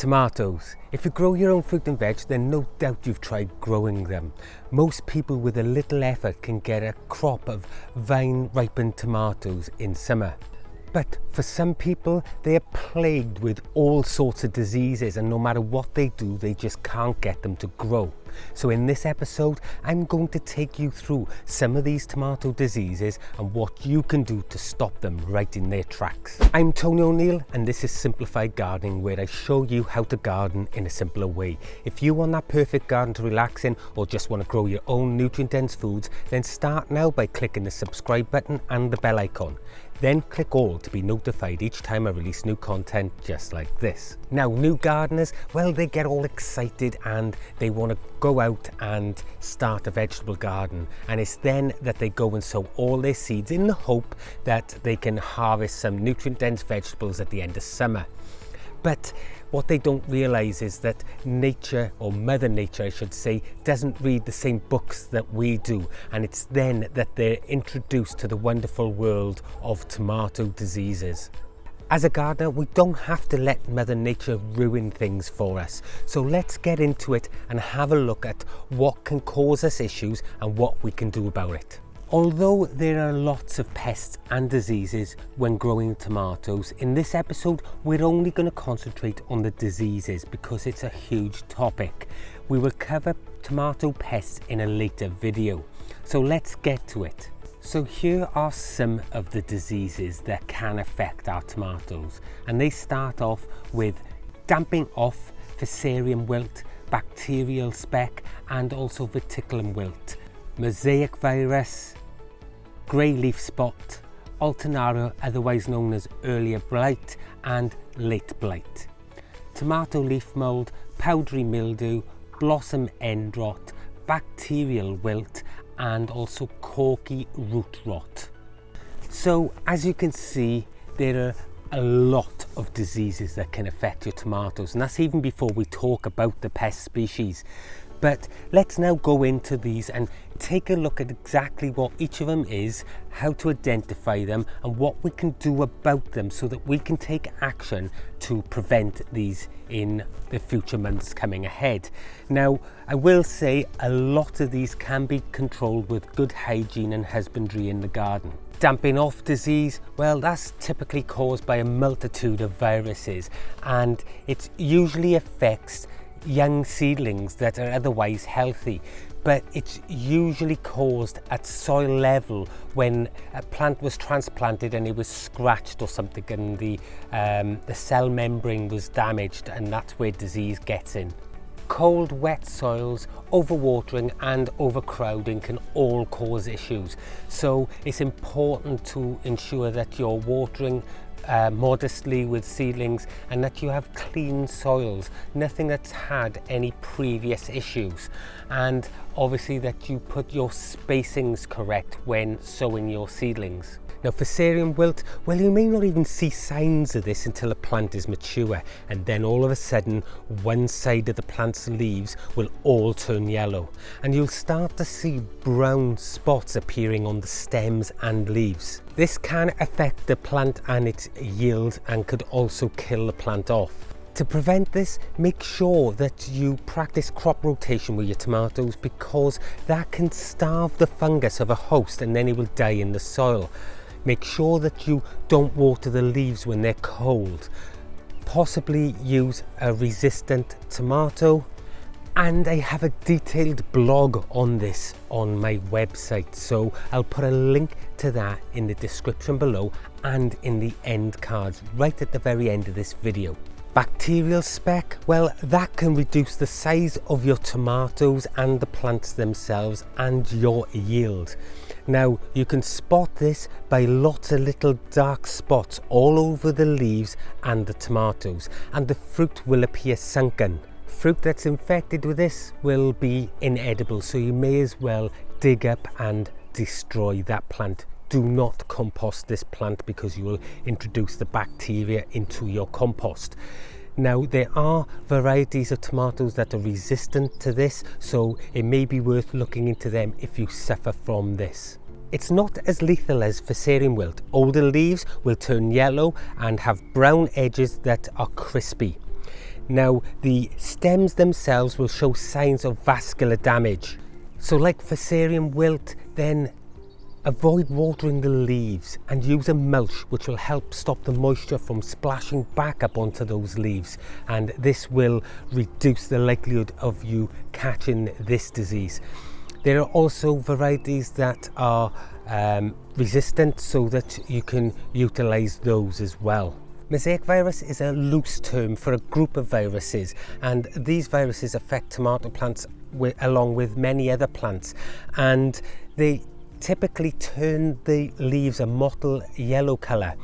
Tomatoes. If you grow your own fruit and veg, then no doubt you've tried growing them. Most people with a little effort can get a crop of vine-ripened tomatoes in summer. But for some people, they are plagued with all sorts of diseases, and no matter what they do, they just can't get them to grow. So in this episode, I'm going to take you through some of these tomato diseases and what you can do to stop them right in their tracks. I'm Tony O'Neill, and this is Simplified Gardening, where I show you how to garden in a simpler way. If you want that perfect garden to relax in, or just want to grow your own nutrient-dense foods, then start now by clicking the subscribe button and the bell icon. Then click all to be notified each time I release new content just like this. Now, new gardeners, well, they get all excited and they want to go out and start a vegetable garden, and it's then that they go and sow all their seeds in the hope that they can harvest some nutrient-dense vegetables at the end of summer. But what they don't realize is that nature, or Mother Nature I should say, doesn't read the same books that we do, and it's then that they're introduced to the wonderful world of tomato diseases. As a gardener, we don't have to let Mother Nature ruin things for us. So let's get into it and have a look at what can cause us issues and what we can do about it. Although there are lots of pests and diseases when growing tomatoes, in this episode we're only going to concentrate on the diseases because it's a huge topic. We will cover tomato pests in a later video. So let's get to it. So here are some of the diseases that can affect our tomatoes, and they start off with damping off, Searing Wilt, Bacterial Speck, and also Verticillium Wilt, Misiek Virus, Grey Leaf Spot, Alternaro, otherwise known as earlier Blight, and late Blight. Tomato leaf mold, powdery mildew, blossom end rot, bacterial wilt, and also corky root rot. So as you can see, there are a lot of diseases that can affect your tomatoes, and that's even before we talk about the pest species. But let's now go into these and take a look at exactly what each of them is, how to identify them, and what we can do about them so that we can take action to prevent these in the future months coming ahead. Now, I will say a lot of these can be controlled with good hygiene and husbandry in the garden. Damping off disease, well, that's typically caused by a multitude of viruses, and it usually affects young seedlings that are otherwise healthy, but it's usually caused at soil level when a plant was transplanted and it was scratched or something, and the cell membrane was damaged, and that's where disease gets in. Cold, wet soils, overwatering and overcrowding can all cause issues, so it's important to ensure that you're watering modestly with seedlings and that you have clean soils, nothing that's had any previous issues, and obviously that you put your spacings correct when sowing your seedlings. Now, for Searing Wilt, well, you may not even see signs of this until a plant is mature, and then all of a sudden one side of the plant's leaves will all turn yellow, and you'll start to see brown spots appearing on the stems and leaves. This can affect the plant and its yield, and could also kill the plant off. To prevent this, make sure that you practice crop rotation with your tomatoes, because that can starve the fungus of a host and then it will die in the soil. Make sure that you don't water the leaves when they're cold. Possibly use a resistant tomato, and I have a detailed blog on this on my website, so I'll put a link to that in the description below and in the end cards right at the very end of this video. Bacterial speck, well, that can reduce the size of your tomatoes and the plants themselves and your yield. Now, you can spot this by lots of little dark spots all over the leaves and the tomatoes, and the fruit will appear sunken. Fruit that's infected with this will be inedible, so you may as well dig up and destroy that plant. Do not compost this plant because you will introduce the bacteria into your compost. Now, there are varieties of tomatoes that are resistant to this, so it may be worth looking into them if you suffer from this. It's not as lethal as for Searing Wilt. Older leaves will turn yellow and have brown edges that are crispy. Now, the stems themselves will show signs of vascular damage. So like for Searing Wilt, then avoid watering the leaves and use a mulch which will help stop the moisture from splashing back up onto those leaves, and this will reduce the likelihood of you catching this disease. There are also varieties that are resistant, so that you can utilize those as well. Misiek virus is a loose term for a group of viruses, and these viruses affect tomato plants along with many other plants, and they typically turn the leaves a mottled yellow colour,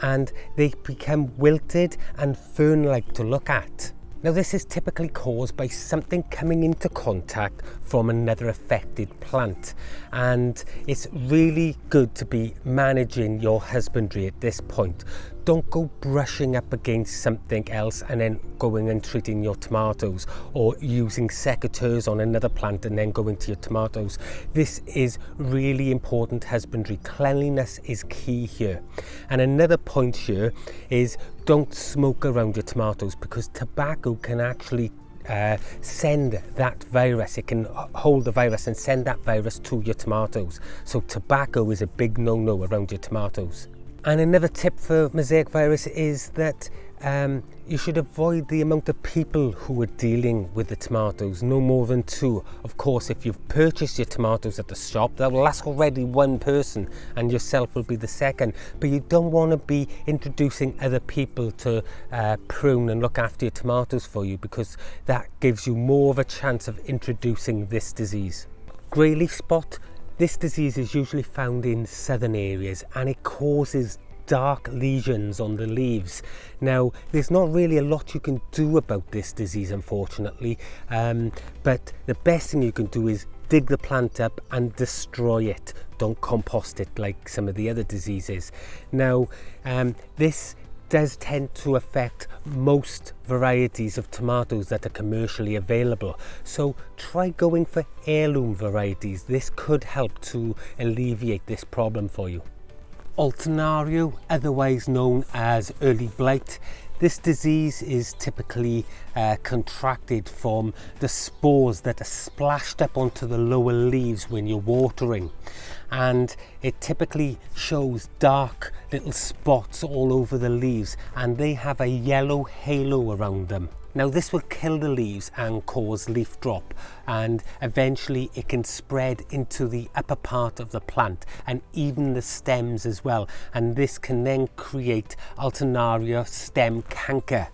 and they become wilted and fern-like to look at. Now, this is typically caused by something coming into contact from another affected plant, and it's really good to be managing your husbandry at this point. Don't go brushing up against something else and then going and treating your tomatoes, or using secateurs on another plant and then going to your tomatoes. This is really important husbandry. Cleanliness is key here. And another point here is don't smoke around your tomatoes, because tobacco can actually send that virus. It can hold the virus and send that virus to your tomatoes. So tobacco is a big no-no around your tomatoes. And another tip for Misiek virus is that you should avoid the amount of people who are dealing with the tomatoes, no more than 2. Of course, if you've purchased your tomatoes at the shop, that will ask already 1 person, and yourself will be the second. But you don't want to be introducing other people to prune and look after your tomatoes for you, because that gives you more of a chance of introducing this disease. Grey leaf spot. This disease is usually found in southern areas, and it causes dark lesions on the leaves. Now, there's not really a lot you can do about this disease, unfortunately, but the best thing you can do is dig the plant up and destroy it. Don't compost it like some of the other diseases. Now, this does tend to affect most varieties of tomatoes that are commercially available, so try going for heirloom varieties. This could help to alleviate this problem for you. Alternario, otherwise known as early blight. This disease is typically contracted from the spores that are splashed up onto the lower leaves when you're watering, and it typically shows dark little spots all over the leaves, and they have a yellow halo around them. Now, this will kill the leaves and cause leaf drop, and eventually it can spread into the upper part of the plant and even the stems as well, and this can then create alternaria stem canker.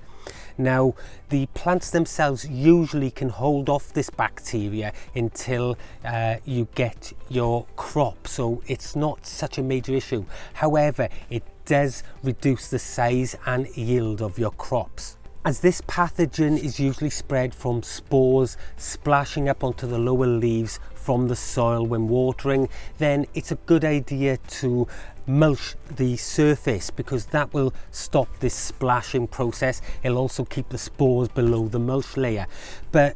Now, the plants themselves usually can hold off this bacteria until you get your crop, so it's not such a major issue. However, it does reduce the size and yield of your crops. As this pathogen is usually spread from spores splashing up onto the lower leaves from the soil when watering, then it's a good idea to mulch the surface, because that will stop this splashing process. It'll also keep the spores below the mulch layer. But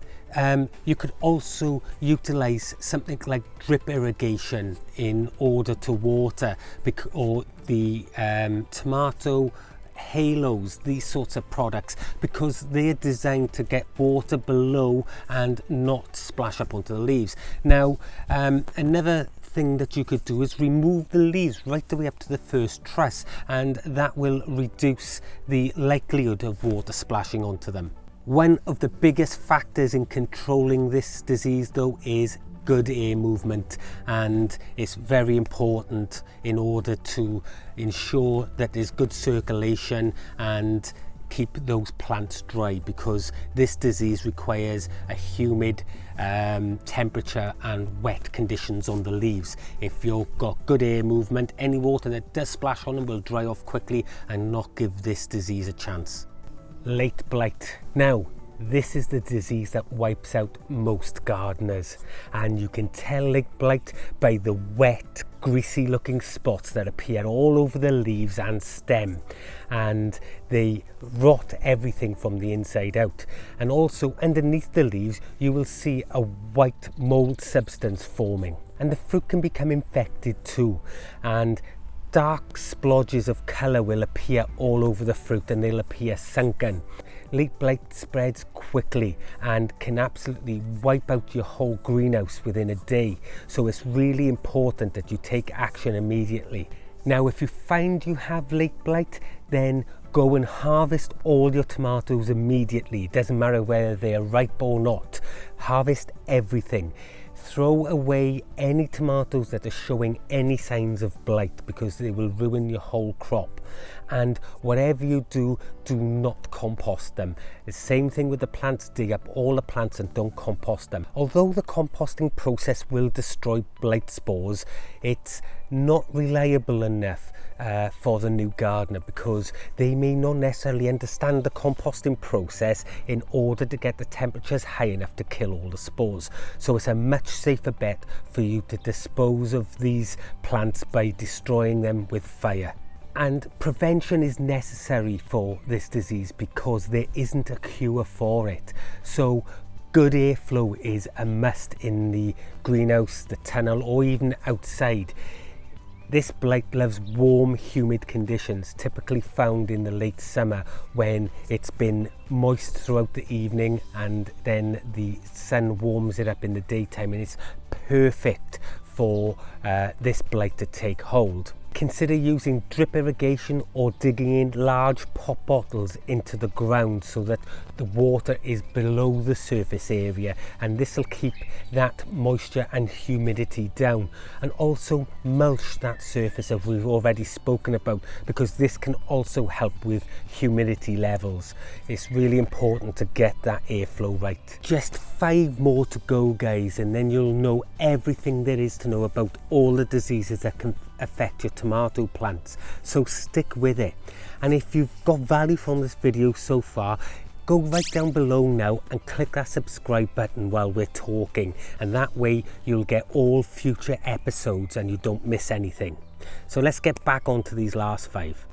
you could also utilize something like drip irrigation in order to water, or the tomato halos, these sorts of products, because they're designed to get water below and not splash up onto the leaves. Now, another thing that you could do is remove the leaves right the way up to the first truss, and that will reduce the likelihood of water splashing onto them. One of the biggest factors in controlling this disease, though, is good air movement, and it's very important in order to ensure that there's good circulation and keep those plants dry, because this disease requires a humid temperature and wet conditions on the leaves. If you've got good air movement, any water that does splash on them will dry off quickly and not give this disease a chance. Late blight. Now, this is the disease that wipes out most gardeners, and you can tell late blight by the wet, greasy looking spots that appear all over the leaves and stem, and they rot everything from the inside out. And also underneath the leaves you will see a white mold substance forming, and the fruit can become infected too, and dark splodges of colour will appear all over the fruit, and they'll appear sunken. Leaf blight spreads quickly and can absolutely wipe out your whole greenhouse within a day, so it's really important that you take action immediately. Now, if you find you have leaf blight, then go and harvest all your tomatoes immediately. It doesn't matter whether they are ripe or not. Harvest everything. Throw away any tomatoes that are showing any signs of blight, because they will ruin your whole crop. And whatever you do, do not compost them. The same thing with the plants. Dig up all the plants and don't compost them. Although the composting process will destroy blight spores, it's not reliable enough for the new gardener, because they may not necessarily understand the composting process in order to get the temperatures high enough to kill all the spores. So it's a much safer bet for you to dispose of these plants by destroying them with fire. And prevention is necessary for this disease because there isn't a cure for it. So good airflow is a must in the greenhouse, the tunnel, or even outside. This blight loves warm, humid conditions, typically found in the late summer when it's been moist throughout the evening and then the sun warms it up in the daytime, and it's perfect for this blight to take hold. Consider using drip irrigation or digging in large pop bottles into the ground so that the water is below the surface area, and this will keep that moisture and humidity down. And also mulch that surface, as we've already spoken about, because this can also help with humidity levels. It's really important to get that airflow right. Just 5 more to go, guys, and then you'll know everything there is to know about all the diseases that can affect your tomato plants, so stick with it. And if you've got value from this video so far, go right down below now and click that subscribe button while we're talking, and that way you'll get all future episodes and you don't miss anything. So let's get back onto these last 5.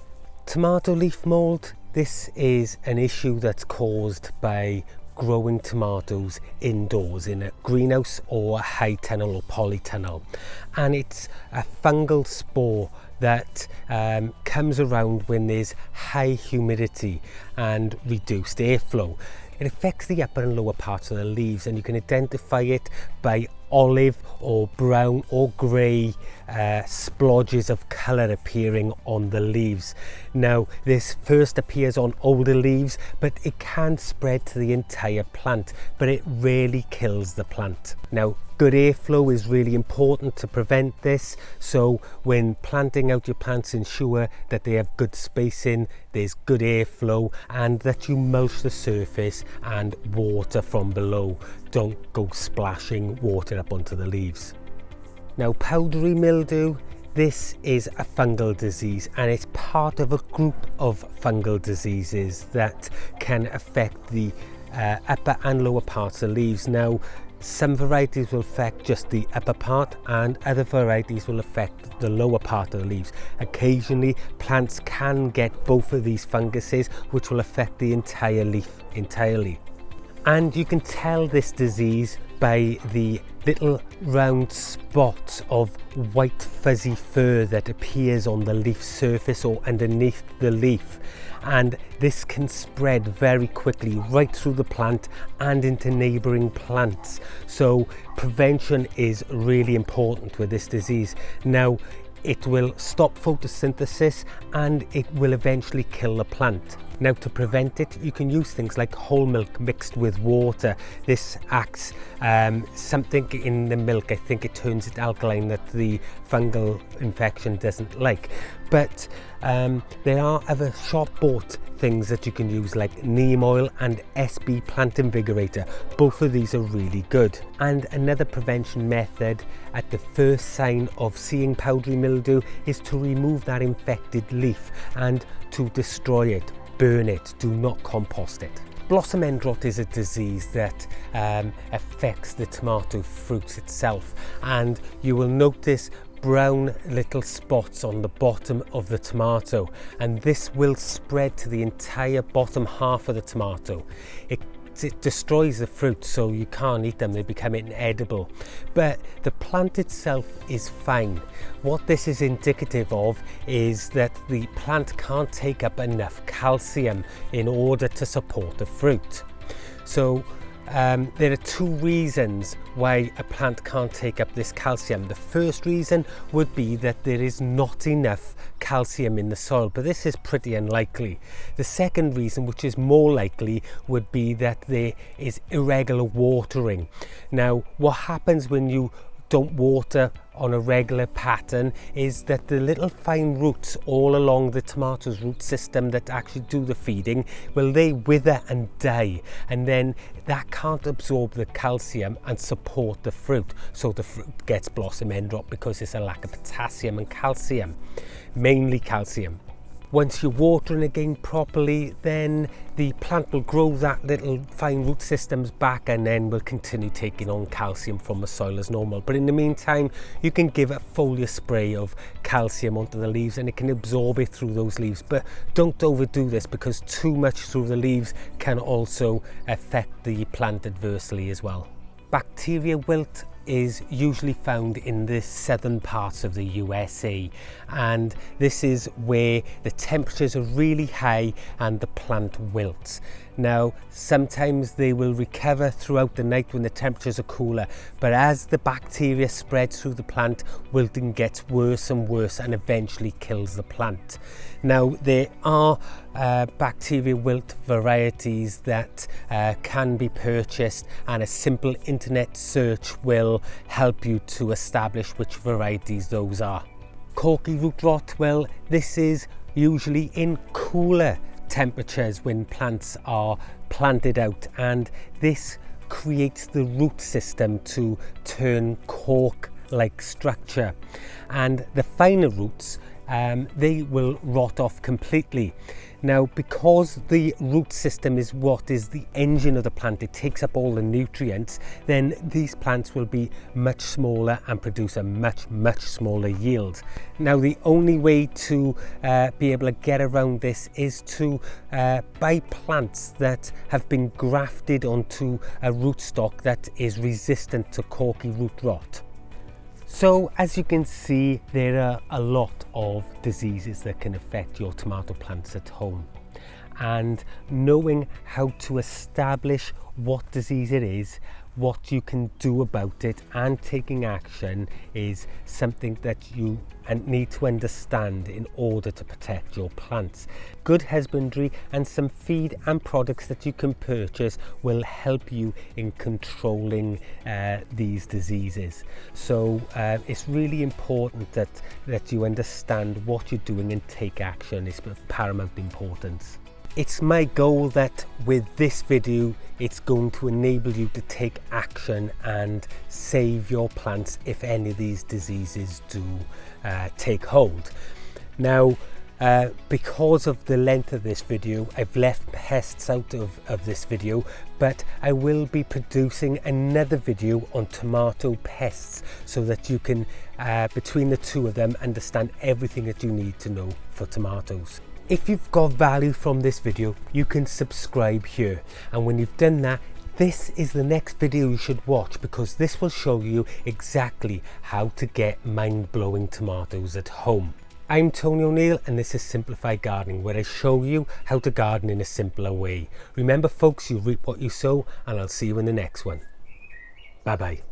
Tomato leaf mold. This is an issue that's caused by growing tomatoes indoors in a greenhouse or a high tunnel or polytunnel, and it's a fungal spore that comes around when there's high humidity and reduced airflow. It affects the upper and lower parts of the leaves, and you can identify it by olive or brown or grey splodges of colour appearing on the leaves. Now, this first appears on older leaves, but it can spread to the entire plant, but it rarely kills the plant. Now, good airflow is really important to prevent this, so when planting out your plants, ensure that they have good spacing, there's good airflow, and that you mulch the surface and water from below. Don't go splashing water up onto the leaves. Now, powdery mildew, this is a fungal disease, and it's part of a group of fungal diseases that can affect the upper and lower parts of leaves. Now, some varieties will affect just the upper part, and other varieties will affect the lower part of the leaves. Occasionally, plants can get both of these funguses, which will affect the entire leaf entirely. And you can tell this disease by the little round spots of white fuzzy fur that appears on the leaf surface or underneath the leaf, and this can spread very quickly right through the plant and into neighbouring plants. So prevention is really important with this disease. Now, it will stop photosynthesis and it will eventually kill the plant. Now, to prevent it, you can use things like whole milk mixed with water. This acts something in the milk, I think it turns it alkaline, that the fungal infection doesn't like. But there are other shop-bought things that you can use, like neem oil and SB plant invigorator. Both of these are really good. And another prevention method at the first sign of seeing powdery mildew is to remove that infected leaf and to destroy it. Burn it, do not compost it. Blossom end rot is a disease that affects the tomato fruit itself, and you will notice brown little spots on the bottom of the tomato, and this will spread to the entire bottom half of the tomato. It fact, it destroys the fruit, so you can't eat them, they become inedible. But the plant itself is fine. What this is indicative of is that the plant can't take up enough calcium in order to support the fruit. So there are two reasons why a plant can't take up this calcium. The first reason would be that there is not enough calcium in the soil, but this is pretty unlikely. The second reason, which is more likely, would be that there is irregular watering. Now, what happens when you don't water on a regular pattern is that the little fine roots all along the tomato's root system that actually do the feeding, well, they wither and die, and then that can't absorb the calcium and support the fruit, so the fruit gets blossom end drop because there's a lack of potassium and calcium, mainly calcium. Once you're watering again properly, then the plant will grow that little fine root systems back and then will continue taking on calcium from the soil as normal. But in the meantime, you can give a foliar spray of calcium onto the leaves and it can absorb it through those leaves. But don't overdo this, because too much through the leaves can also affect the plant adversely as well. Bacterial wilt is usually found in the southern parts of the USA, and this is where the temperatures are really high and the plant wilts. Now, sometimes they will recover throughout the night when the temperatures are cooler, but as the bacteria spreads through the plant, wilting gets worse and worse and eventually kills the plant. Now, there are bacterial wilt varieties that can be purchased, and a simple internet search will help you to establish which varieties those are. Corky root rot, well, this is usually in cooler temperatures when plants are planted out, and this creates the root system to turn cork-like structure, and the finer roots they will rot off completely. Now, because the root system is what is the engine of the plant, it takes up all the nutrients, then these plants will be much smaller and produce a much smaller yield. Now, the only way to be able to get around this is to buy plants that have been grafted onto a rootstock that is resistant to corky root rot. So, as you can see, there are a lot of diseases that can affect your tomato plants at home, and knowing how to establish what disease it is, what you can do about it, and taking action is something that you need to understand in order to protect your plants. Good husbandry and some feed and products that you can purchase will help you in controlling these diseases. So it's really important that you understand what you're doing and take action. It's of paramount importance. It's my goal that with this video, it's going to enable you to take action and save your plants if any of these diseases do take hold. Now, because of the length of this video, I've left pests out of this video, but I will be producing another video on tomato pests so that you can, between the two of them, understand everything that you need to know for tomatoes. If you've got value from this video, you can subscribe here, and when you've done that, this is the next video you should watch, because this will show you exactly how to get mind-blowing tomatoes at home. I'm Tony O'Neill, and this is Simplified Gardening, where I show you how to garden in a simpler way. Remember folks, you reap what you sow, and I'll see you in the next one. Bye bye.